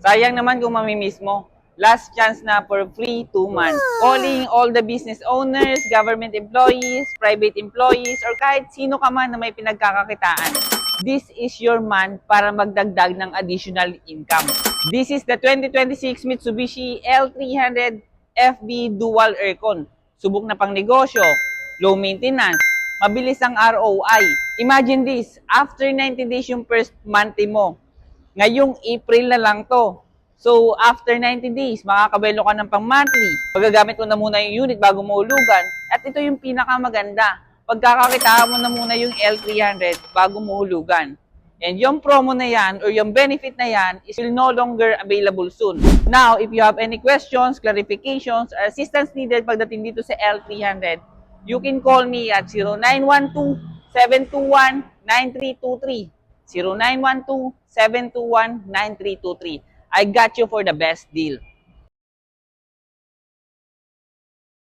Sayang naman kung mamimiss mo. Last chance na for free 2 months. Calling all the business owners, government employees, private employees, or kahit sino ka man na may pinagkakakitaan. This is your month para magdagdag ng additional income. This is the 2026 Mitsubishi L300 FB Dual Aircon. Subok na pang negosyo, low maintenance, mabilis ang ROI. Imagine this, after 90 days yung first month mo, ngayong April na lang to. So, after 90 days, makakabelo ka ng pang-monthly. Magagamit mo na muna yung unit bago mo hulugan. At ito yung pinakamaganda. Pagkakakitaan mo na muna yung L300 bago mo hulugan. And yung promo na yan or yung benefit na yan is will no longer available soon. Now, if you have any questions, clarifications, or assistance needed pagdating dito sa L300, you can call me at 0912-721-9323. 0912-721-9323. I got you for the best deal.